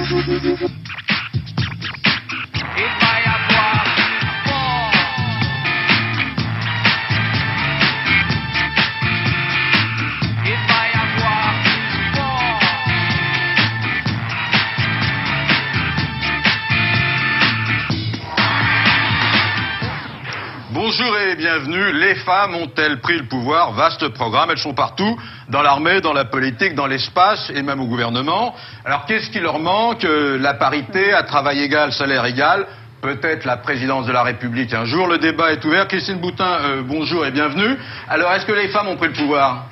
Bonjour et bienvenue. Les femmes ont-elles pris le pouvoir? Vaste programme, elles sont partout, dans l'armée, dans la politique, dans l'espace et même au gouvernement. Alors qu'est-ce qui leur manque? La parité, à travail égal, salaire égal, peut-être la présidence de la République un jour. Le débat est ouvert. Christine Boutin, bonjour et bienvenue. Alors est-ce que les femmes ont pris le pouvoir?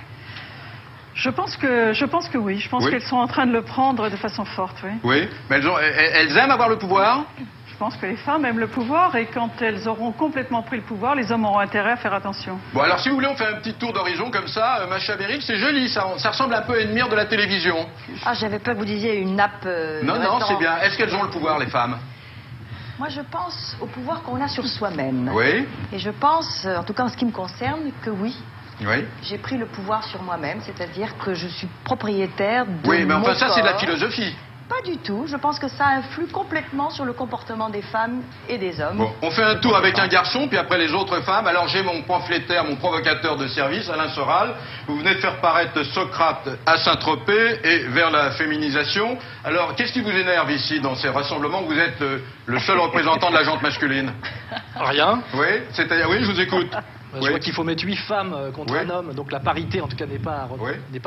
Je pense que oui. Je pense qu'elles sont en train de le prendre de façon forte, oui. Oui, mais elles aiment avoir le pouvoir? Je pense que les femmes aiment le pouvoir et quand elles auront complètement pris le pouvoir, les hommes auront intérêt à faire attention. Bon, alors si vous voulez, on fait un petit tour d'horizon comme ça. Macha Merrick, c'est joli, ça ressemble un peu à une mire de la télévision. Ah, j'avais peur que vous disiez une nappe... non, c'est bien. Est-ce qu'elles ont le pouvoir, les femmes? Moi, je pense au pouvoir qu'on a sur soi-même. Oui. Et je pense, en tout cas en ce qui me concerne, que oui. Oui. J'ai pris le pouvoir sur moi-même, c'est-à-dire que je suis propriétaire de Oui, mais enfin, mon ça, c'est de la corps. philosophie. Pas du tout. Je pense que ça influe complètement sur le comportement des femmes et des hommes. Bon, on fait un tour avec un garçon, puis après les autres femmes. Alors j'ai mon pamphlétaire, mon provocateur de service, Alain Soral. Vous venez de faire paraître Socrate à Saint-Tropez et vers la féminisation. Alors qu'est-ce qui vous énerve ici dans ces rassemblements? Vous êtes le seul représentant de la gente masculine. Rien. Oui, c'est-à-dire, oui, je vous écoute. Je vois qu'il faut mettre 8 femmes contre un homme, donc la parité en tout cas n'est pas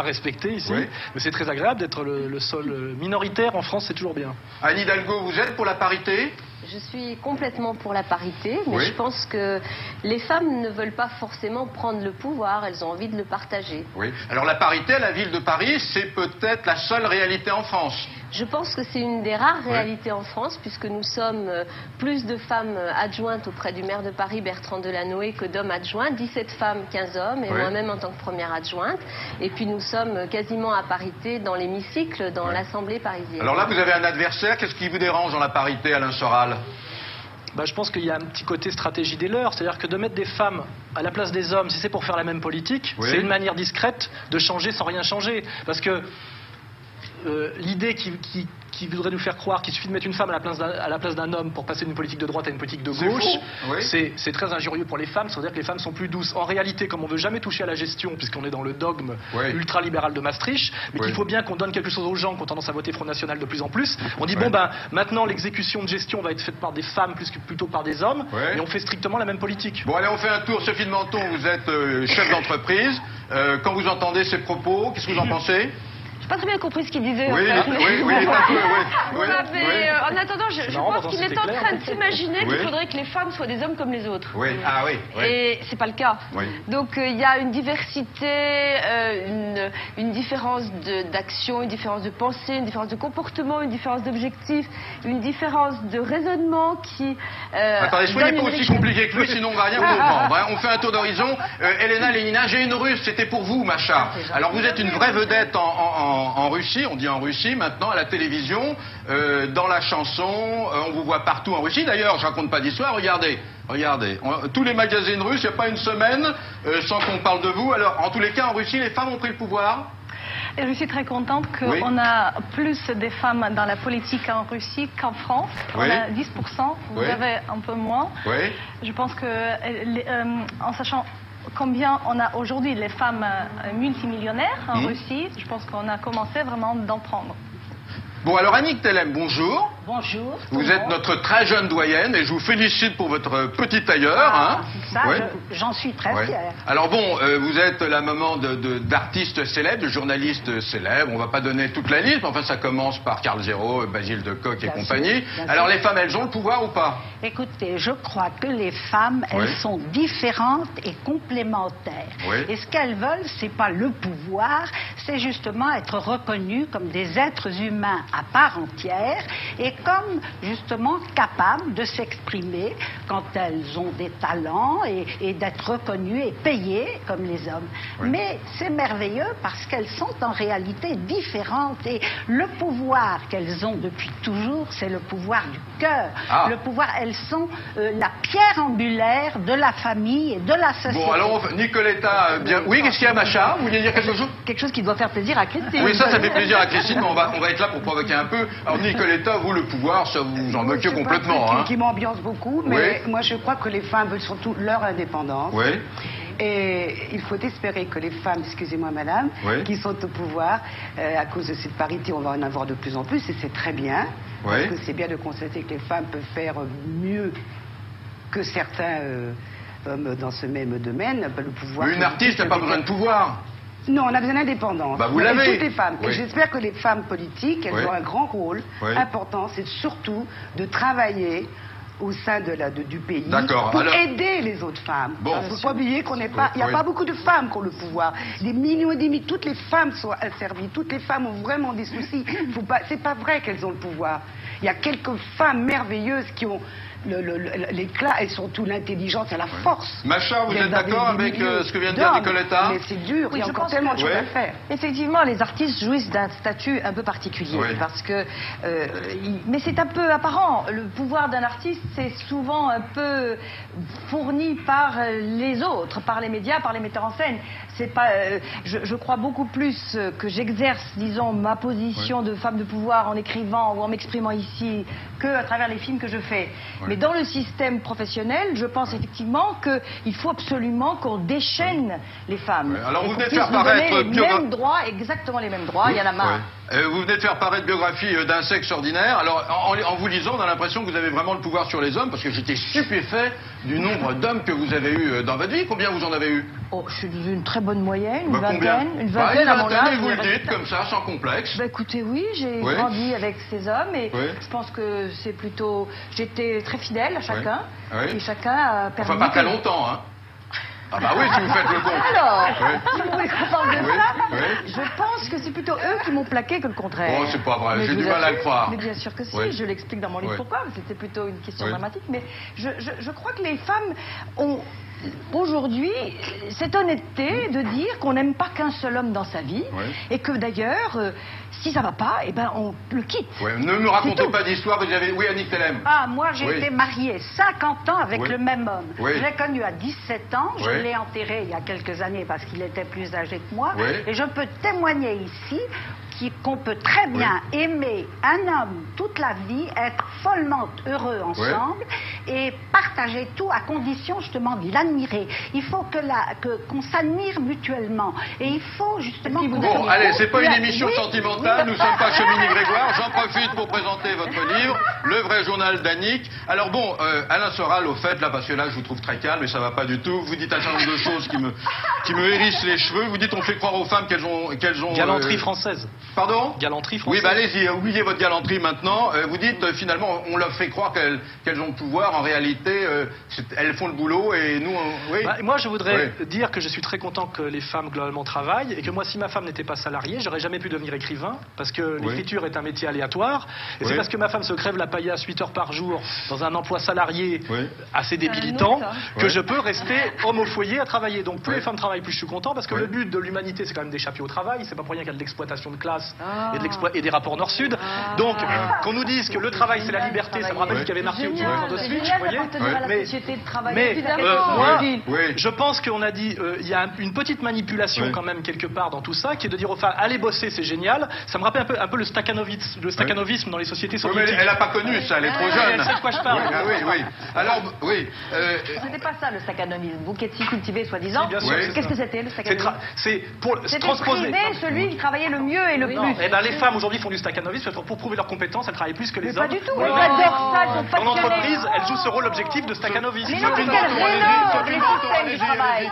respectée ici. Oui. Mais c'est très agréable d'être le seul minoritaire en France, c'est toujours bien. Anne Hidalgo, vous êtes pour la parité? Je suis complètement pour la parité, mais Oui. je pense que les femmes ne veulent pas forcément prendre le pouvoir, elles ont envie de le partager. Oui. Alors la parité à la ville de Paris, c'est peut-être la seule réalité en France. Je pense que c'est une des rares réalités en France, puisque nous sommes plus de femmes adjointes auprès du maire de Paris, Bertrand Delanoë, que d'hommes adjoints. 17 femmes, 15 hommes, et moi-même en tant que première adjointe. Et puis nous sommes quasiment à parité dans l'hémicycle, dans l'Assemblée parisienne. Alors là, vous avez un adversaire. Qu'est-ce qui vous dérange dans la parité, Alain Soral? Je pense qu'il y a un petit côté stratégie des leurs, c'est-à-dire que de mettre des femmes à la place des hommes, si c'est pour faire la même politique, c'est une manière discrète de changer sans rien changer. Parce que l'idée qui voudrait nous faire croire qu'il suffit de mettre une femme à la place d'un homme pour passer d'une politique de droite à une politique de gauche, c'est très injurieux pour les femmes. Ça veut dire que les femmes sont plus douces. En réalité, comme on ne veut jamais toucher à la gestion, puisqu'on est dans le dogme ultralibéral de Maastricht, mais qu'il faut bien qu'on donne quelque chose aux gens qui ont tendance à voter Front National de plus en plus, on dit maintenant l'exécution de gestion va être faite par des femmes plutôt que par des hommes, et on fait strictement la même politique. Bon, allez, on fait un tour. Sophie de Menton, vous êtes chef d'entreprise. Quand vous entendez ces propos, qu'est-ce que vous en pensez? J'ai pas très bien compris ce qu'il disait. Oui, en fait. En attendant, je pense qu'il est en train de s'imaginer qu'il faudrait que les femmes soient des hommes comme les autres. Oui. Ah oui. Et c'est pas le cas. Oui. Donc il y a une diversité, une différence d'action, une différence de pensée, une différence de comportement, une différence d'objectif, une différence de raisonnement qui. Attendez, soyez pas aussi compliqué que lui, sinon on va rien comprendre. On fait un tour d'horizon. Elena Lénina, j'ai une russe, c'était pour vous, Macha. Alors vous êtes une vraie vedette en Russie, on dit en Russie maintenant, à la télévision, dans la chanson, on vous voit partout en Russie. D'ailleurs, je raconte pas d'histoire, regardez, tous les magazines russes, il n'y a pas une semaine sans qu'on parle de vous. Alors, en tous les cas, en Russie, les femmes ont pris le pouvoir. Et je suis très contente qu'on a plus de femmes dans la politique en Russie qu'en France. On a 10%, vous avez un peu moins. Je pense que, en sachant combien on a aujourd'hui les femmes multimillionnaires en Russie, je pense qu'on a commencé vraiment d'en prendre. Bon, alors Annick Tellem, bonjour. Bonjour. Vous êtes notre très jeune doyenne et je vous félicite pour votre petit tailleur. J'en suis très fière. Alors bon, vous êtes la maman d'artistes célèbres, de journalistes célèbres. On va pas donner toute la liste, mais enfin ça commence par Carl Zéro, Basile de Kock et compagnie. Alors les femmes, elles ont le pouvoir ou pas? Écoutez, je crois que les femmes, elles sont différentes et complémentaires. Et ce qu'elles veulent, c'est pas le pouvoir, c'est justement être reconnues comme des êtres humains à part entière et comme justement capables de s'exprimer quand elles ont des talents et d'être reconnues et payées comme les hommes. Mais c'est merveilleux parce qu'elles sont en réalité différentes et le pouvoir qu'elles ont depuis toujours, c'est le pouvoir du cœur. Le pouvoir, elles sont la pierre angulaire de la famille et de la société. Bon, alors Nicoletta, bien... Oui, qu'est-ce qu'il y a, Macha? Vous vouliez dire quelque chose? Quelque chose qui doit doit faire plaisir à Christine. Oui, ça fait plaisir à Christine, mais on va être là pour provoquer un peu. Alors, Nicoletta, vous, le pouvoir, ça vous en moquez complètement. C'est qui m'ambiance beaucoup, mais moi, je crois que les femmes veulent surtout leur indépendance. Oui. Et il faut espérer que les femmes, excusez-moi madame, qui sont au pouvoir, à cause de cette parité, on va en avoir de plus en plus, et c'est très bien. Parce que c'est bien de constater que les femmes peuvent faire mieux que certains hommes dans ce même domaine. Le pouvoir. Mais une artiste n'a pas besoin de pouvoir. Non, on a besoin d'indépendance. Bah vous l'avez. Toutes les femmes. Et j'espère que les femmes politiques, elles ont un grand rôle important, c'est surtout de travailler au sein du pays pour aider les autres femmes. Il ne faut pas oublier qu'il n'y a pas beaucoup de femmes qui ont le pouvoir. Des millions et demi, toutes les femmes sont asservies, toutes les femmes ont vraiment des soucis. C'est pas vrai qu'elles ont le pouvoir. Il y a quelques femmes merveilleuses qui ont l'éclat et surtout l'intelligence et la force. Macha, vous êtes d'accord avec ce que vient de dire Nicoletta? Mais c'est dur, il y a encore tellement de choses à faire. Effectivement, les artistes jouissent d'un statut un peu particulier parce que... mais c'est un peu apparent. Le pouvoir d'un artiste, c'est souvent un peu fourni par les autres, par les médias, par les metteurs en scène. C'est pas, je crois beaucoup plus que j'exerce, disons, ma position de femme de pouvoir en écrivant ou en m'exprimant ici que à travers les films que je fais. Mais dans le système professionnel, je pense effectivement qu'il faut absolument qu'on déchaîne les femmes. Alors vous venez de faire paraître les mêmes droits, exactement les mêmes droits. Il y en a marre. Vous venez de faire paraître biographie d'un sexe ordinaire. Alors en vous lisant, on a l'impression que vous avez vraiment le pouvoir sur les hommes, parce que j'étais stupéfait du nombre d'hommes que vous avez eu dans votre vie. Combien vous en avez eu? Oh, je suis d'une très bonne moyenne, une vingtaine à mon âge. Vous le dites comme ça, sans complexe. Bah écoutez, oui, j'ai grandi avec ces hommes et je pense que c'est plutôt... J'étais très fidèle à chacun et chacun a permis... Enfin, pas très longtemps, hein. Ah bah oui, si vous faites le compte. Alors, si vous voulez qu'on parle de ça, je pense que c'est plutôt eux qui m'ont plaqué que le contraire. Oh, c'est pas vrai, j'ai du mal à le croire. Mais bien sûr que si, je l'explique dans mon livre pourquoi, c'était plutôt une question dramatique. Mais je crois que les femmes ont aujourd'hui cette honnêteté de dire qu'on n'aime pas qu'un seul homme dans sa vie et que d'ailleurs, si ça va pas, eh ben on le quitte. Ne me racontez pas d'histoire, vous avez... Oui, Annick Tellem. Ah, moi j'ai été mariée 50 ans avec le même homme. Je l'ai connu à 17 ans, je l'ai enterré il y a quelques années parce qu'il était plus âgé que moi. Et je peux témoigner ici qu'on peut très bien aimer un homme toute la vie, être follement heureux ensemble et partager tout à condition justement de l'admirer. Il faut qu'on s'admire mutuellement et il faut justement... Bon, allez, c'est pas une émission sentimentale, nous sommes pas chez Mini Grégoire. J'en profite pour présenter votre livre, Le vrai journal d'Annick. Alors bon, Alain Soral, au fait, là, parce que là, je vous trouve très calme et ça va pas du tout. Vous dites un certain nombre de choses qui me hérissent les cheveux. Vous dites on fait croire aux femmes qu'elles ont galanterie française. Pardon? Galanterie française. Oui, bah allez-y, oubliez votre galanterie maintenant. Vous dites, finalement, on leur fait croire qu'elles ont le pouvoir. En réalité, elles font le boulot et nous, moi, je voudrais dire que je suis très content que les femmes, globalement, travaillent et que moi, si ma femme n'était pas salariée, j'aurais jamais pu devenir écrivain parce que l'écriture est un métier aléatoire. Et c'est parce que ma femme se crève la paillasse 8 heures par jour dans un emploi salarié assez débilitant que je peux rester homme au foyer à travailler. Donc, plus les femmes travaillent, plus je suis content parce que le but de l'humanité, c'est quand même d'échapper au travail. C'est pas pour rien qu'il y a de l'exploitation de classe et des rapports nord-sud. Donc, qu'on nous dise que le travail c'est la liberté, ça me rappelle ce qu'avait marqué au petit moment de Switch, vous voyez. Moi, je pense qu'on a dit, il y a une petite manipulation quand même quelque part dans tout ça, qui est de dire aux femmes, allez bosser, c'est génial. Ça me rappelle un peu le stakhanovisme dans les sociétés soviétiques. Mais elle n'a pas connu ça, elle est trop jeune. Elle sait de quoi je parle. Alors, c'était pas ça le stakhanovisme. Vous qui êtes si cultivé, soi-disant. Qu'est-ce que c'était le stakhanovisme? C'est pour transposer. Celui qui travaillait le mieux et le plus. Eh ben, les femmes aujourd'hui font du stakhanovisme pour prouver leurs compétences, elles travaillent plus que les hommes. Pas du tout, elles adorent ça, elles sont passionnées. En entreprise, elles jouent ce rôle objectif de stakhanovisme. Mais non, parce qu'elles rénovent les systèmes du travail.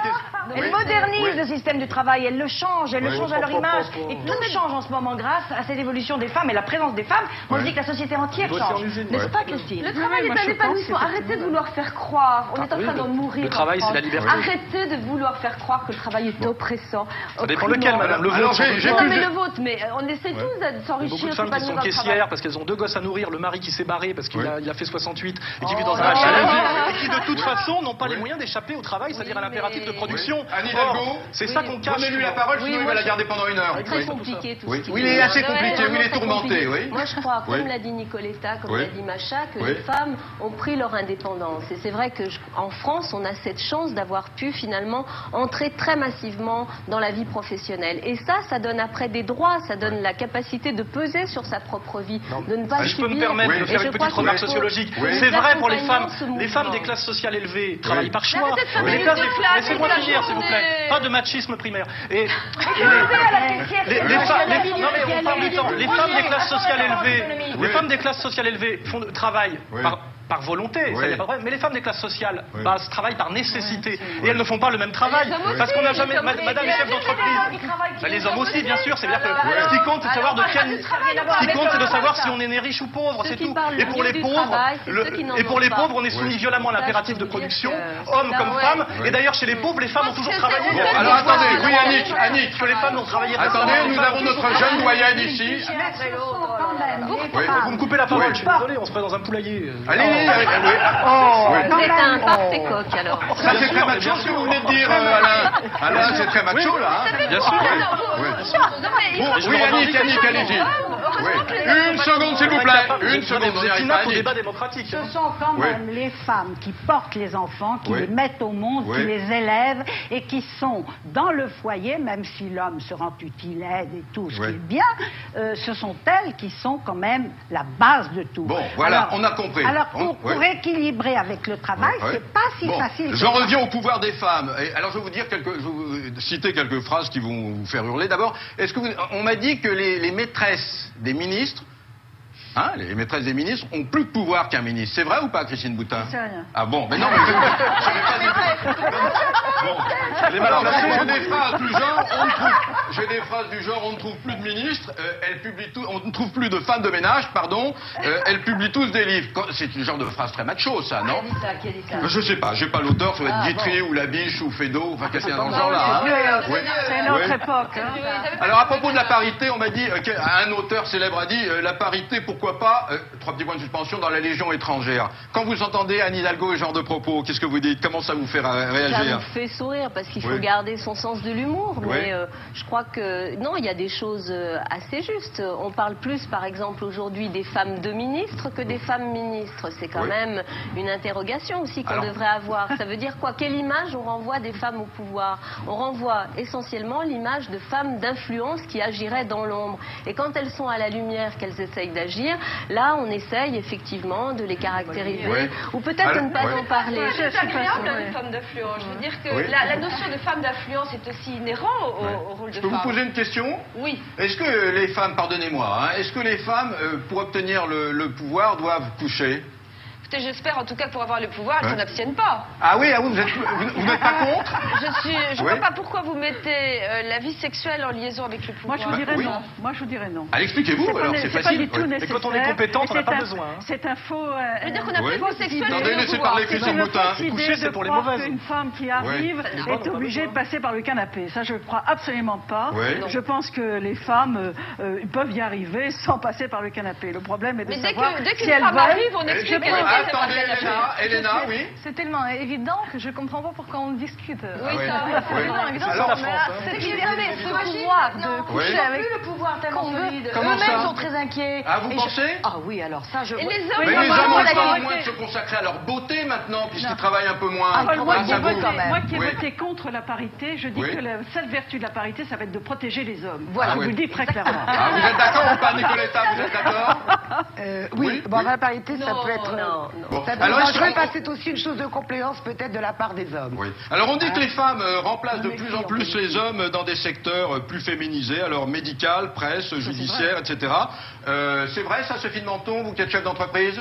Elles modernisent le système du travail, elles le changent, elles le changent à leur image. Et tout change en ce moment grâce à cette évolution des femmes et la présence des femmes. Moi, je dis que la société entière change. N'est-ce pas, Christine? Le travail est un épanouissement. Arrêtez de vouloir faire croire. On est en train d'en mourir. Le travail, c'est la liberté. Arrêtez de vouloir faire croire que le travail est oppressant. Ça dépend lequel, madame. Le vôtre. Non, mais le vôtre, mais on essaie tous de s'enrichir. Beaucoup de femmes qui sont caissières parce qu'elles ont 2 gosses à nourrir, le mari qui s'est barré parce qu'il a fait 68 et qui vit dans un HLM et qui de toute façon n'ont pas les moyens d'échapper au travail, c'est-à-dire à l'impératif de production. Anne Hidalgo, c'est ça qu'on cache. Donnez-lui la parole, sinon il va la garder pendant 1 heure. C'est très compliqué tout ce Oui, il est assez compliqué, il est tourmenté. Moi je crois, comme l'a dit Nicoletta, comme l'a dit Macha, que les femmes ont pris leur indépendance. Et c'est vrai qu'en France, on a cette chance d'avoir pu finalement entrer très massivement dans la vie professionnelle. Et ça donne après des droits, ça donne la capacité de peser sur sa propre vie, de ne pas subir. Je peux me permettre de faire une petite remarque sociologique. C'est vrai pour les femmes des classes sociales élevées travaillent par choix. Laissez-moi finir, s'il vous plaît. Pas de machisme primaire. Et les femmes des classes sociales élevées, travaillent par volonté, ça y a pas de problème. Mais les femmes des classes sociales basses travaillent par nécessité. Et elles ne font pas le même travail. Parce qu'on n'a jamais... Madame est chef d'entreprise. Les hommes aussi, bien sûr. C'est-à-dire que ce qui compte, c'est de savoir de savoir si on est né riche ou pauvre, c'est tout. Et pour les pauvres, on est soumis violemment à l'impératif de production, hommes comme femmes. Et d'ailleurs, chez les pauvres, les femmes ont toujours travaillé. Alors attendez, oui, Annick. Que les femmes ont travaillé. Attendez, nous avons notre jeune doyenne ici. Vous me coupez la parole, je suis désolé, on se ferait dans un poulailler. Allez, c'est un parfait coq, alors. Ça, c'est très macho, ce que vous venez de dire, Alain. Alain, c'est très macho, là. Bien sûr. Oui, Annick, allez-y. Une seconde, s'il vous plaît. Une seconde, vous êtes inapte au débat démocratique. Ce sont quand même les femmes qui portent les enfants, qui les mettent au monde, qui les élèvent et qui sont dans le foyer, même si l'homme se rend utile, aide et tout ce qui est bien, ce sont elles qui sont quand même la base de tout. Bon, voilà, on a compris. Alors, pour équilibrer avec le travail, c'est pas si facile. J'en reviens au pouvoir des femmes. Et alors, je vais vous citer quelques phrases qui vont vous faire hurler. D'abord, on m'a dit que les maîtresses des ministres, les maîtresses des ministres ont plus de pouvoir qu'un ministre. C'est vrai ou pas, Christine Boutin? C'est rien. Ah bon, mais non, mais je n'ai pas dit. J'ai des phrases du genre, on ne trouve plus de ministres, on ne trouve plus de femmes de ménage, pardon, elles publient tous des livres. C'est une genre de phrase très macho, ça, non? Qui a dit ça? Je sais pas, j'ai pas l'auteur, ça va être Guitry ou Labiche ou Fédot, enfin quelqu'un dans ce genre-là. C'est une autre époque. Alors à propos de la parité, on m'a dit, un auteur célèbre a dit, la parité, pourquoi pas, 3 petits points de suspension dans la Légion étrangère. Quand vous entendez Anne Hidalgo et ce genre de propos, qu'est-ce que vous dites? Comment ça vous fait réagir? Ça me fait sourire parce qu'il faut garder son sens de l'humour, mais je crois que non, il y a des choses assez justes. On parle plus, par exemple, aujourd'hui des femmes de ministres que des femmes ministres. C'est quand même une interrogation aussi qu'on devrait avoir. Ça veut dire quoi? Quelle image on renvoie des femmes au pouvoir? On renvoie essentiellement l'image de femmes d'influence qui agiraient dans l'ombre. Et quand elles sont à la lumière, qu'elles essayent d'agir, là, on essaye effectivement de les caractériser ou peut-être de ne pas en parler. C'est agréable une femme d'influence. Je veux dire que la notion de femme d'influence est aussi inhérente au rôle de femme. Je peux vous poser une question? Oui. Est-ce que les femmes, pardonnez-moi, est-ce que les femmes, pour obtenir le pouvoir, doivent coucher? J'espère en tout cas pour avoir le pouvoir, elles ne s'en abstiennent pas. Ah oui, vous n'êtes pas contre? Je ne vois pas pourquoi vous mettez la vie sexuelle en liaison avec le pouvoir. Moi je dirais non. Allez, expliquez-vous, alors c'est facile. Pas du tout nécessaire. Et quand on est compétent, on n'a pas besoin. C'est un faux... Ça veut dire qu'on a plus de vie sexuelle. Attendez, laissez parler Christine Boutin. Coucher, c'est pour les mauvaises. Une femme qui arrive est obligée de passer par le canapé. Ça, je ne crois absolument pas. Je pense que les femmes peuvent y arriver sans passer par le canapé. Le problème est de savoir si elles veulent... on explique Attendez, Elena, oui. C'est tellement évident que je ne comprends pas pourquoi on discute. Oui, ça. C'est évident. C'est ce pouvoir de coucher avec le pouvoir tellement solide. Comment ça? Eux-mêmes sont très inquiets. Ah, vous pensez? Ah oui, alors ça, je... Et les hommes, mais les hommes ont pas moins de se consacrer à leur beauté maintenant, puisqu'ils travaillent un peu moins. Moi qui ai voté contre la parité, je dis que la seule vertu de la parité, ça va être de protéger les hommes. Voilà, je vous le dis très clairement. Vous êtes d'accord ou pas, Nicoletta? Vous êtes d'accord? Oui, bon, la parité, ça peut être... Alors, dangereux parce que c'est aussi une chose de complaisance peut-être de la part des hommes. Oui. Alors on dit que les femmes remplacent de plus en plus les hommes dans des secteurs plus féminisés, alors médical, presse, judiciaire, etc. C'est vrai ça, Sophie de Menton, vous qui êtes chef d'entreprise?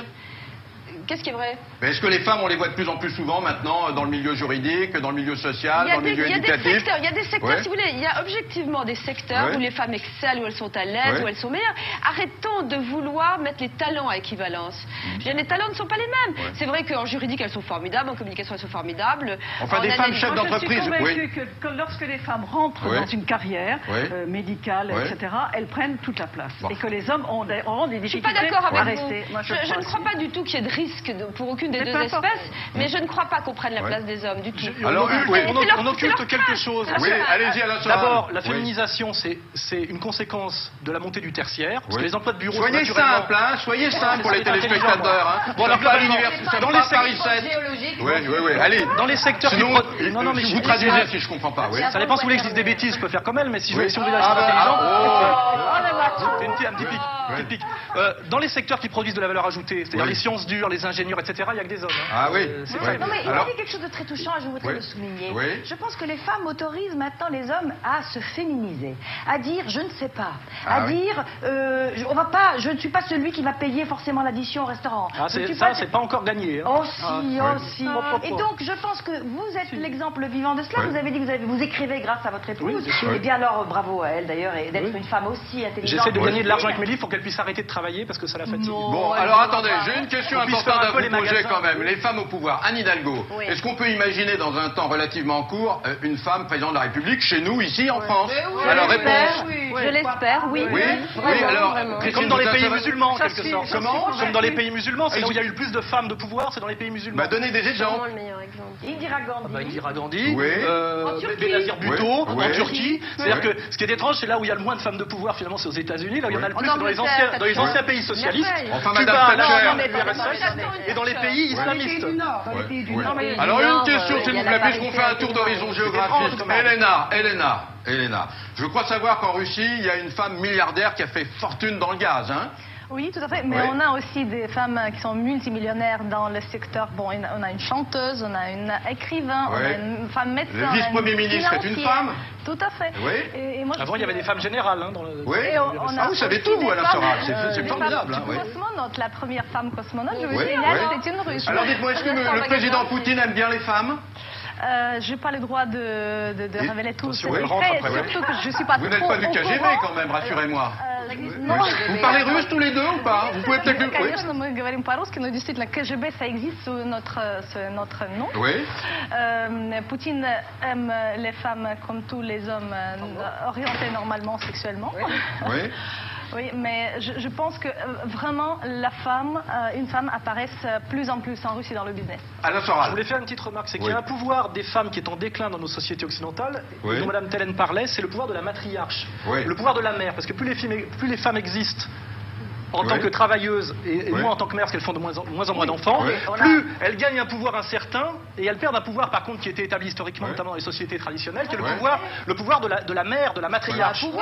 Qu'est-ce qui est vrai? Mais est-ce que les femmes, on les voit de plus en plus souvent maintenant dans le milieu juridique, dans le milieu social, dans le milieu éducatif? Il y a des secteurs, si vous voulez, il y a objectivement des secteurs où les femmes excellent, où elles sont à l'aise, où elles sont meilleures. Arrêtons de vouloir mettre les talents à équivalence. Les talents ne sont pas les mêmes. C'est vrai qu'en juridique, elles sont formidables, en communication, elles sont formidables. Enfin, des femmes chefs d'entreprise. Je suis convaincue que lorsque les femmes rentrent dans une carrière médicale, etc., elles prennent toute la place. Et que les hommes auront des difficultés à rester. Je ne crois pas du tout qu'il y ait de risque pour aucune des deux espèces, mais je ne crois pas qu'on prenne la place des hommes du tout. Alors, on occulte quelque chose. Oui, allez-y, Alain Soral. D'abord, la féminisation, c'est une conséquence de la montée du tertiaire, parce que les emplois de bureau... Soyez simple, hein, soyez simple pour les téléspectateurs. Bon, alors, pas l'université, dans les Paris 7. Oui, allez. Dans les secteurs... Sinon, vous traduisez si je ne comprends pas. Ça dépend si vous voulez que je dise des bêtises, je peux faire comme elle, mais si vous voulez intelligent... C'est un petit pic. Dans les secteurs qui produisent de la valeur ajoutée, c'est-à-dire les sciences dures, les ingénieurs, etc., il n'y a que des hommes. Ah oui. Non, mais il a dit quelque chose de très touchant, je voudrais le souligner. Je pense que les femmes autorisent maintenant les hommes à se féminiser, à dire je ne sais pas, à dire je ne suis pas celui qui va payer forcément l'addition au restaurant. C'est pas encore gagné. Oh si. Et donc je pense que vous êtes l'exemple vivant de cela. Vous avez dit que vous écrivez grâce à votre épouse. Et bien alors bravo à elle d'ailleurs et d'être une femme aussi intelligente. J'essaie de gagner de l'argent avec mes livres pour qu'elle puisse arrêter de travailler parce que ça la fatigue. Bon, alors attendez, j'ai une question importante à vous poser quand même. Les femmes au pouvoir, Anne Hidalgo, est-ce qu'on peut imaginer dans un temps relativement court une femme présidente de la République chez nous, ici en France? Alors réponse. Je l'espère, oui. Alors, comme dans les pays musulmans en quelque sorte. Comme dans les pays musulmans, c'est là où il y a eu le plus de femmes de pouvoir, c'est dans les pays musulmans. Donnez des exemples. Indira Gandhi, Benazir Bhutto, en Turquie. C'est-à-dire que ce qui est étrange, c'est là où il y a le moins de femmes de pouvoir finalement, c'est aux États-Unis, là où il y en a le plus, c'est dans les anciens pays socialistes. Enfin, Madame Thatcher. Et dans les pays islamistes. Alors une question s'il vous plaît, puisqu'on fait un tour d'horizon géographique. Elena, je crois savoir qu'en Russie, il y a une femme milliardaire qui a fait fortune dans le gaz, hein? Oui, tout à fait. Mais on a aussi des femmes qui sont multimillionnaires dans le secteur. Bon, on a une chanteuse, on a une écrivain, on a une femme médecin. Le vice-premier ministre est une femme? Tout à fait. Oui. Avant, il y avait des femmes générales. Dans le... vous savez tout, Alain Soral. C'est formidable. Cosmonaute, la première femme cosmonaute, je vous dis, c'est une Russe. Alors dites-moi, est-ce que le président Poutine aime bien les femmes? Je n'ai pas le droit de révéler tout. Surtout que je suis pas. Vous n'êtes pas du KGB quand même, rassurez-moi. Vous parlez russe tous les deux ou pas? Vous pouvez peut-être... Конечно, мы говорим по-русски, но действительно КГБ, ça existe sous notre nom. Oui. Poutine aime les femmes comme tous les hommes orientés normalement sexuellement. Oui. Oui, mais je pense que vraiment une femme apparaît plus en plus en Russie dans le business. Alain Soral. Je voulais faire une petite remarque, c'est qu'il y a un pouvoir des femmes qui est en déclin dans nos sociétés occidentales, dont Mme Tellen parlait, c'est le pouvoir de la matriarche, le pouvoir de la mère, parce que plus les femmes existent en tant que travailleuses et moi en tant que mère, parce qu'elles font de moins en moins d'enfants, plus elles gagnent un pouvoir incertain et elles perdent un pouvoir par contre qui était établi historiquement, notamment dans les sociétés traditionnelles, qui est le pouvoir de la mère, de la matriarche. Non,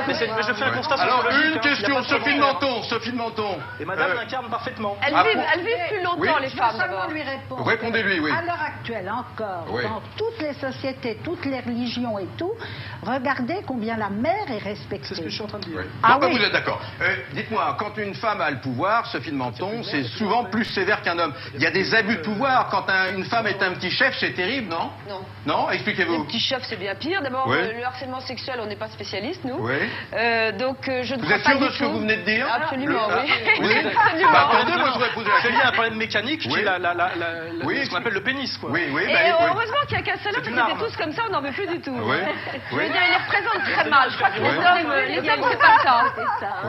mais je fais un constat sociologique. Alors une question, Sophie Menton. Et madame l'incarne parfaitement. Elles vivent plus longtemps les femmes d'abord. Répondez-lui, oui. À l'heure actuelle encore, dans toutes les sociétés, toutes les religions et tout, regardez combien la mère est respectée. C'est ce que je suis en train de dire. Vous êtes d'accord. Dites-moi, quand une femme a le pouvoir, Sophie de Menton, c'est souvent plus sévère qu'un homme. Il y a des abus de pouvoir. Quand une femme est un petit chef, c'est terrible, non? Non, expliquez-vous. Un petit chef, c'est bien pire. D'abord, le harcèlement sexuel, on n'est pas spécialiste, nous. Donc, je ne crois pas du tout. Vous êtes sûr de ce que vous venez de dire? Absolument, oui. Attendez, moi, je voudrais poser la question. C'est lié à un problème mécanique qui est ce qu'on appelle le pénis, quoi. Et heureusement qu'il n'y a qu'un seul homme, si on était tous comme ça, on n'en veut plus du tout. Je veux dire, il les représente très mal. Je crois que les hommes, c'est pas ça.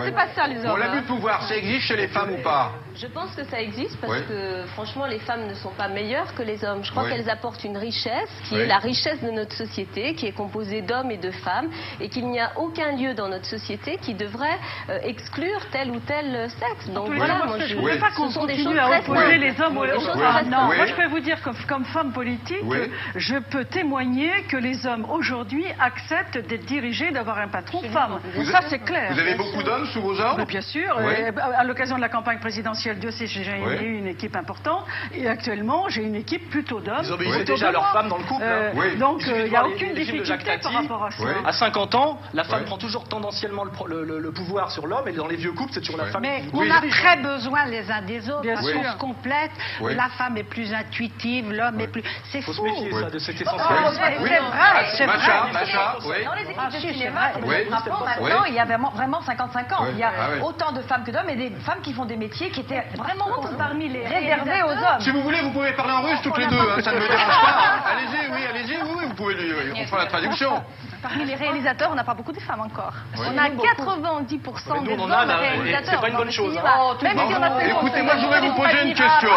C'est pas ça, les hommes. Bon, l'abus de pouvoir, ça existe chez les femmes ou pas? Je pense que ça existe parce que, franchement, les femmes ne sont pas meilleures que les hommes. Je crois qu'elles apportent une richesse qui est la richesse de notre société, qui est composée d'hommes et de femmes, et qu'il n'y a aucun lieu dans notre société qui devrait exclure tel ou tel sexe. Donc voilà, moi je ne veux pas qu'on continue à opposer les hommes aux femmes. Non, moi je peux vous dire que comme femme politique, je peux témoigner que les hommes aujourd'hui acceptent d'être dirigés, d'avoir un patron femme. Ça c'est clair. Vous avez beaucoup d'hommes sous vos ordres? Bien sûr. À l'occasion de la campagne présidentielle, Dieu sait, j'ai eu une équipe importante. Et actuellement, j'ai une équipe plutôt d'hommes. Ils obéissent déjà à leurs femmes dans le couple. Donc, il n'y a aucune difficulté par rapport à ça. À 50 ans, la femme prend toujours tendanciellement le pouvoir sur l'homme, et dans les vieux couples, c'est toujours la femme. Mais on a très besoin les uns des autres, parce qu'on se complète. Oui. La femme est plus intuitive, l'homme est plus... C'est fou. Il faut se méfier, ça, de cet essentiel. C'est vrai. Macha, Dans les équipes de cinéma, maintenant, il y a vraiment 55 ans. Il y a autant de femmes que d'hommes, et des femmes qui font des métiers qui étaient vraiment parmi les réservés aux hommes. Si vous voulez, vous pouvez parler en russe toutes les deux, hein, ça ne me dérange pas. Allez-y, vous pouvez on fera la traduction. Parmi les réalisateurs, on n'a pas beaucoup de femmes encore. On a 90% des hommes réalisateurs. C'est pas une bonne chose. Même si on a Écoutez, moi je voudrais vous poser une question.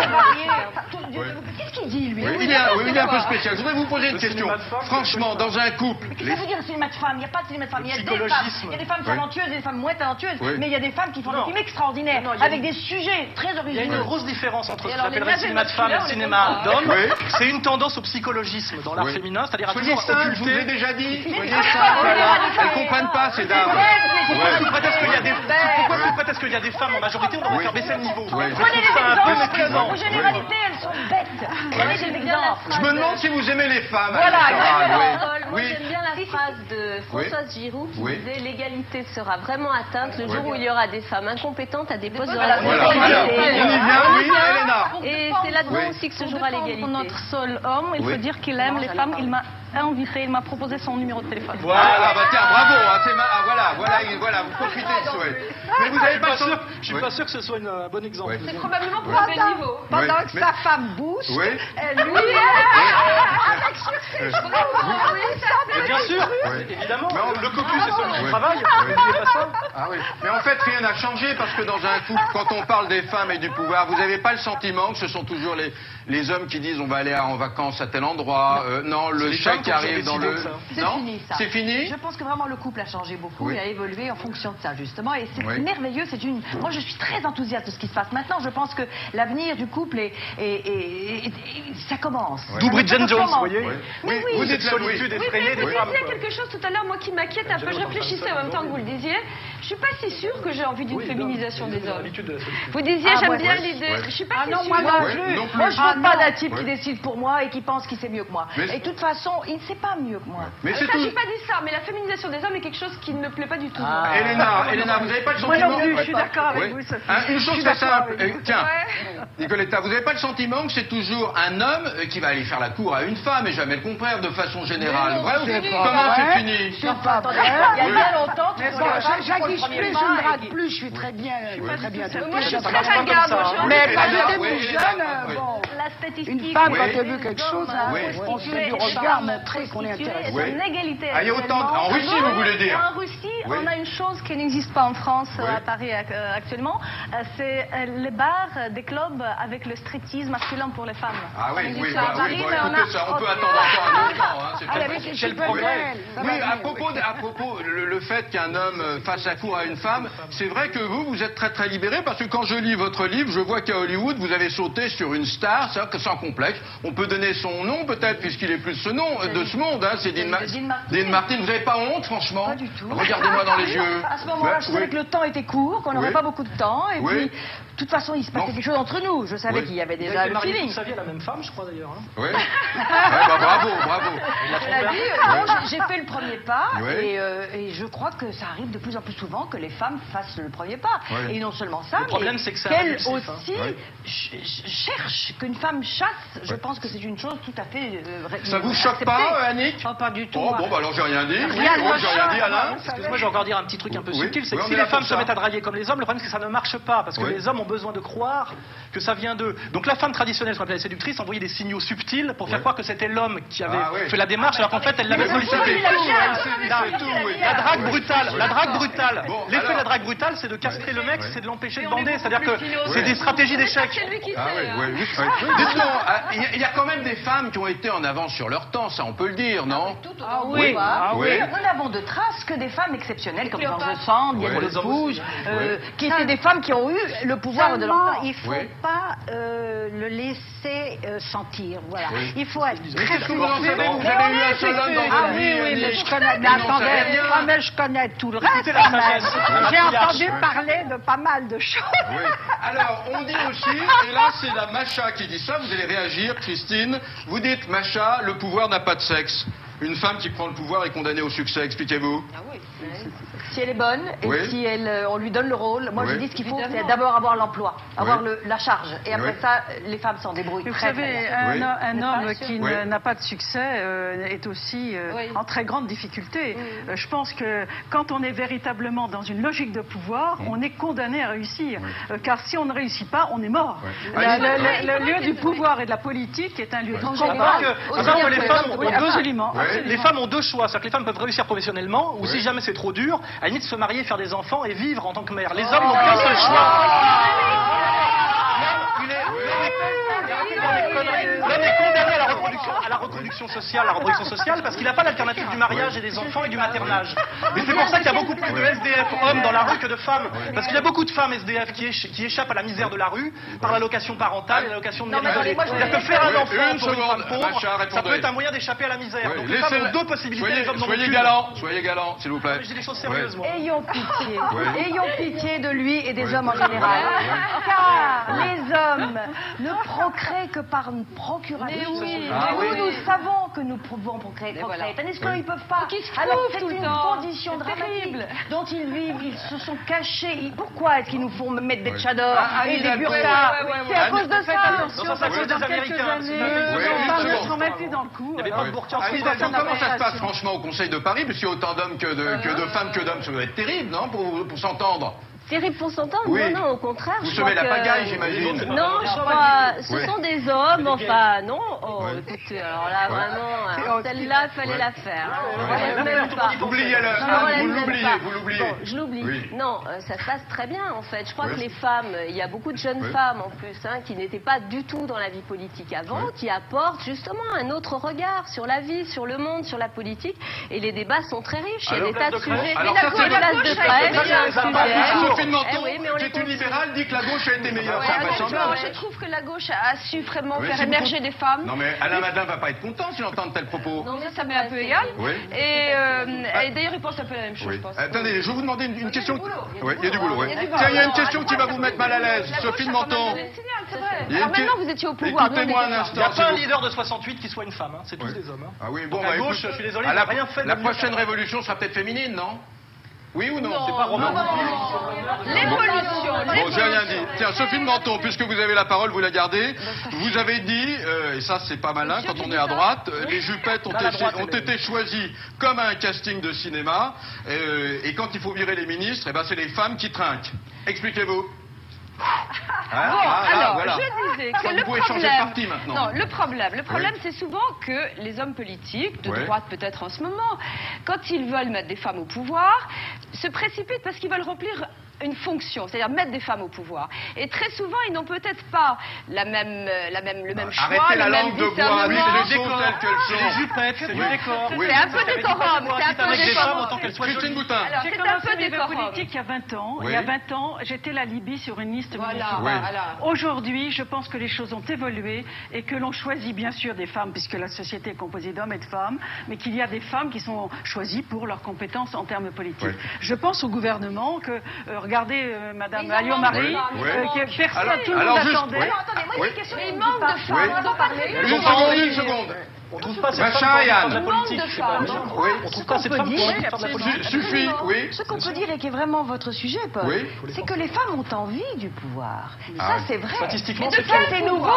Qu'est-ce qu'il dit, lui? Il est un peu spécial. Je voudrais vous poser une question. Franchement, dans un couple... Mais qu'est-ce que ça veut dire cinéma de femmes? Il n'y a pas de cinéma de femmes. Il y a des femmes. Il y a des femmes talentueuses et des femmes moins talentueuses. Mais il y a des femmes qui font des films extraordinaires, avec des sujets très originaux. Il y a une grosse différence entre ce qu'on appellerait le cinéma de femmes et le cinéma d'hommes. C'est une tendance au psychologisme dans l'art féminin, c'est-à-dire à toujours occulter... Je vous l'ai déjà dit. Elles ne comprennent pas, ces dames. Pourquoi sous prétexte qu'il y a des femmes en majorité, on doit faire baisser le niveau? Prenez les exemples. Vos généralités, elles sont bêtes. Prenez des exemples. Je me demande si vous aimez les femmes. Moi, j'aime bien la phrase de Françoise Giroud qui disait « L'égalité sera vraiment atteinte le jour où il y aura des femmes incompétentes à des postes de responsabilité. » On y vient, oui, Elena. Et c'est là-dedans aussi que se jouera l'égalité. Pour notre seul homme, il faut dire qu'il aime les femmes. Il m'a invité, il m'a proposé son numéro de téléphone. Voilà, bah tiens, bravo. Voilà, vous profitez de souhait. Mais vous n'avez pas sûr. Je suis pas sûr que ce soit un bon exemple. C'est probablement pour un bel niveau. Pendant que sa femme bouge, lui... Bien sûr, évidemment. Le cocu, c'est celui qui travaille. N'oubliez pas ça. Ah oui. Mais en fait, rien n'a changé parce que dans un couple, quand on parle des femmes et du pouvoir, vous n'avez pas le sentiment que ce sont toujours les hommes qui disent on va aller en vacances à tel endroit. Non, le chèque qui arrive dans le... C'est fini, ça. C'est fini. Je pense que vraiment le couple a changé beaucoup et a évolué en fonction de ça, justement. Et c'est merveilleux. Moi, je suis très enthousiaste de ce qui se passe maintenant. Je pense que l'avenir du couple ça commence. D'où Bridget Jones, vous voyez. Oui, vous dites solitude effrénée des femmes. Vous disiez quelque chose tout à l'heure, moi qui m'inquiète un peu. Je réfléchissais en même temps que vous le disiez. Je suis pas si sûre que j'ai envie d'une féminisation des hommes. Vous disiez j'aime bien l'idée. Je suis pas si sûre. Moi je veux pas d'un type qui décide pour moi et qui pense qu'il sait mieux que moi. Et de toute façon, il ne sait pas mieux que moi. Mais c'est tout. J'ai pas dit ça, mais la féminisation des hommes est quelque chose qui ne me plaît pas du tout. Elena, vous n'avez pas le sentiment... Moi non plus, je suis d'accord avec vous, Sophie. Une chose très simple. Tiens, Nicoletta, vous n'avez pas le sentiment que c'est toujours un homme qui va aller faire la cour à une femme et jamais le contraire de façon générale? Vrai ou comment c'est fini? C'est pas vrai. Il y a bien longtemps que j'affiche plus, je ne drague plus, je suis très bien. Moi, je suis très ringarde. Mais quand j'étais plus jeune, La statistique... une femme, quand elle veut quelque chose, on se fait du regard montrer qu'on est intéressé. C'est une égalité. Il y a autant... En Russie, vous voulez dire? En Russie, on a une chose qui n'existe pas en France, à Paris actuellement, c'est les bars, des clubs avec le striptease masculin pour les femmes. Ah oui, écoutez ça, on peut attendre encore un autre temps. C'est le progrès. Oui, à propos, le fait qu'un homme fasse la cour à une femme, c'est vrai que vous êtes très très libéré, parce que quand je lis votre livre, je vois qu'à Hollywood, vous avez sauté sur une star, c'est-à-dire que sans complexe, on peut donner son nom peut-être, puisqu'il est plus de ce monde, c'est Dean Martin. Vous n'avez pas honte, franchement? Pas du tout. Regardez-moi dans les yeux. À ce moment-là, je savais que le temps était court, qu'on n'aurait pas beaucoup de temps, et puis, de toute façon, il se passait quelque chose entre nous. Je savais qu'il y avait déjà le feeling. Vous saviez la même femme, je crois d'ailleurs. Oui. Bravo. J'ai fait le premier pas, et je crois que ça arrive de plus en plus souvent que les femmes fassent le premier pas. Et non seulement ça, mais qu'elles aussi cherchent, qu'une femme chasse. Je pense que c'est une chose tout à fait... Ça vous choque pas, Annick? Pas du tout. Oh, bon, alors j'ai rien dit. J'ai rien dit, Alain. Excuse-moi, je vais encore dire un petit truc un peu subtil, c'est que si les femmes se mettent à draguer comme les hommes, le problème c'est que ça ne marche pas, parce que les hommes ont besoin de croire que ça vient d'eux. Donc la femme traditionnelle, ce qu'on appelle la séductrice, envoyait des signaux subtils pour faire croire que c'était l'homme qui avait fait la démarche, alors qu'en fait elle l'avait sollicité. La drague brutale. L'effet de la drague brutale, c'est de castrer le mec, c'est de l'empêcher de bander. C'est-à-dire que c'est des stratégies d'échec. Dites-moi, il y a quand même des femmes qui ont été en avance sur leur temps, ça on peut le dire, non? Oui. Nous n'avons de traces que des femmes exceptionnelles, comme George Sand, Diane de Pouge, qui étaient des femmes qui ont eu le pouvoir de leur temps. Il ne faut pas le laisser sentir. Voilà. Il faut être très Vous avez eu un seul homme dans votre vie? mais je connais. mais je connais tout le reste. J'ai entendu parler de pas mal de choses. Oui. Alors, on dit aussi, et là c'est la Macha qui dit ça, vous allez réagir, Christine. Vous dites, Macha, le pouvoir n'a pas de sexe. Une femme qui prend le pouvoir est condamnée au succès, expliquez-vous. Ah oui. Si elle est bonne et si on lui donne le rôle, moi je dis ce qu'il faut, c'est d'abord avoir l'emploi, avoir la charge. Et après ça, les femmes s'en débrouillent très bien. Un homme qui n'a pas de succès est aussi en très grande difficulté. Je pense que quand on est véritablement dans une logique de pouvoir, on est condamné à réussir. Car si on ne réussit pas, on est mort. Le lieu du pouvoir et de la politique est un lieu de combat. Les femmes ont deux éléments. Les femmes ont deux choix. C'est-à-dire que les femmes peuvent réussir professionnellement, ou si jamais c'est trop dur, à la limite se marier, faire des enfants et vivre en tant que mère. Les hommes n'ont qu'un seul choix. L'homme est condamné à la reproduction sociale, parce qu'il n'a pas l'alternative du mariage et des enfants et du maternage. Et c'est pour ça qu'il y a beaucoup plus de SDF hommes dans la rue que de femmes. Parce qu'il y a beaucoup de femmes SDF qui échappent à la misère de la rue par l'allocation parentale et l'allocation de mère isolée. C'est-à-dire que faire un enfant pour une femme pauvre, ça peut être un moyen d'échapper à la misère. Donc les femmes ont deux possibilités, les hommes n'ont qu'une. Soyez galant, s'il vous plaît. Je dis des choses sérieuses, moi. Ayons pitié de lui et des hommes en général. Car les hommes ne procréent que par procuration. Nous savons que nous pouvons procréer. Tandis qu'ils ne peuvent pas. Alors c'est une condition dramatique dont ils vivent. Ils se sont cachés. Pourquoi est-ce qu'ils nous font mettre des tchadors et des burkas? C'est à cause de ça. Ça cause des Américains. Ils ne sont même plus dans le coup. Comment ça se passe franchement au Conseil de Paris? Parce qu'il y a autant d'hommes que de femmes que d'hommes. Ça doit être terrible, non, pour s'entendre? Terrible pour s'entendre? Non, au contraire. Vous semez la pagaille, j'imagine. Non, je crois. Ce sont des hommes, enfin, non. Oh, écoutez, alors là, vraiment, celle-là, il fallait la faire. Oubliez-le. Vous l'oubliez. Bon, je l'oublie. Non, ça se passe très bien, en fait. Je crois que les femmes, il y a beaucoup de jeunes femmes, en plus, qui n'étaient pas du tout dans la vie politique avant, qui apportent justement un autre regard sur la vie, sur le monde, sur la politique. Et les débats sont très riches. Il y a des tas de sujets. Alors ça, c'est la place de presse, il y a un sujet. Sophie Menton, qui est une libérale, dit que la gauche a été meilleure. Je trouve que la gauche a su vraiment faire émerger des femmes. Non mais Alain Madin va pas être content s'il entend de tels propos. Non, ça m'est un peu égal. Et d'ailleurs, il pense un peu la même chose, je pense. Attendez, je vais vous demander une question. Oui, il y a du boulot. Tiens, il y a une question qui va vous mettre mal à l'aise. Sophie Menton. Alors maintenant, vous étiez au pouvoir. Écoutez-moi un instant. Il n'y a pas un leader de 68 qui soit une femme. C'est tous des hommes. Ah oui, bon, à gauche, je suis désolé, la prochaine révolution sera peut-être féminine, non? Oui ou non? C'est pas romain. L'évolution. Bon, j'ai rien dit. Tiens, Sophie Menton, puisque vous avez la parole, vous la gardez. Vous avez dit, et ça c'est pas malin quand on est à droite, les jupettes ont été choisies comme un casting de cinéma. Et quand il faut virer les ministres, c'est les femmes qui trinquent. Expliquez-vous. Je disais que vous pouvez changer de parti maintenant. Non, le problème, c'est souvent que les hommes politiques, de droite peut-être en ce moment, quand ils veulent mettre des femmes au pouvoir, se précipitent parce qu'ils veulent remplir une fonction, c'est-à-dire mettre des femmes au pouvoir. Et très souvent, ils n'ont peut-être pas le même choix, arrêtez la langue de bois, les jupettes, c'est du décor. C'est un peu décorum. Christine Boutin. J'ai commencé au niveau politique il y a 20 ans. Il y a 20 ans, j'étais la Libye sur une liste municipale. Aujourd'hui, je pense que les choses ont évolué et que l'on choisit bien sûr des femmes, puisque la société est composée d'hommes et de femmes, mais qu'il y a des femmes qui sont choisies pour leurs compétences en termes politiques. Je pense au gouvernement que... Regardez, Madame Alliot-Marie, personne, tout le monde attendait. Attendez, moi, une question. Il manque de femmes. Une seconde. On trouve pas cette femme pour de la politique. On trouve pas cette femme pour faire de la politique. Suffit, oui. Ce qu'on peut dire et qui est vraiment votre sujet, Paul, c'est que les femmes ont envie du pouvoir. Ça, c'est vrai. Statistiquement, c'est nouveau.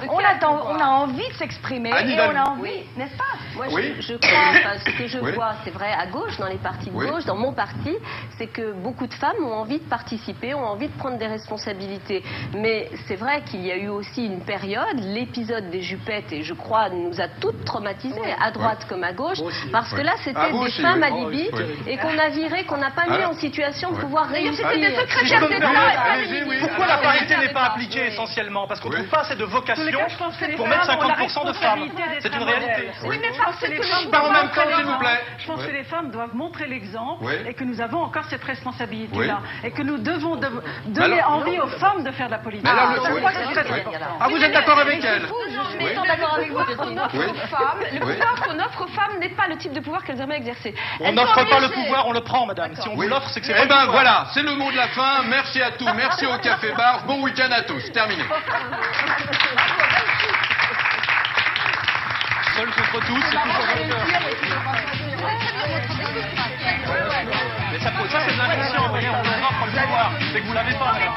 On a envie de s'exprimer et on a envie, n'est-ce pas? Moi, je crois, ce que je vois, c'est vrai, à gauche, dans les partis de gauche, dans mon parti, c'est que beaucoup de femmes ont envie de participer, ont envie de prendre des responsabilités. Mais c'est vrai qu'il y a eu aussi une période, l'épisode des jupettes, et je crois, nous a toutes traumatisés, à droite comme à gauche, parce que là, c'était des femmes à Libye, et qu'on a viré, qu'on n'a pas mis en situation de pouvoir réussir. Pourquoi la parité n'est pas appliquée essentiellement? Parce qu'on ne trouve pas assez de vocation pour mettre 50% de femmes. C'est une réalité. Par en même temps, s'il vous plaît. Je pense que les femmes doivent montrer l'exemple et que nous avons encore cette responsabilité-là. Et que nous devons donner envie aux femmes de faire de la politique. Ah, vous êtes d'accord avec elle? Je suis d'accord avec vous. femmes, le pouvoir qu'on offre aux femmes n'est pas le type de pouvoir qu'elles aimeraient exercer. On n'offre pas le pouvoir, on le prend, madame. Si on vous l'offre, c'est que c'est pas le pouvoir. Eh ben voilà, c'est le mot de la fin. Merci à tous, merci au Café Bar. Bon week-end à tous. Terminé. Seul contre tous, c'est toujours vainqueur. Mais ça c'est de l'inconscient, vous voyez, on vous offre le pouvoir. C'est que vous l'avez pas, madame.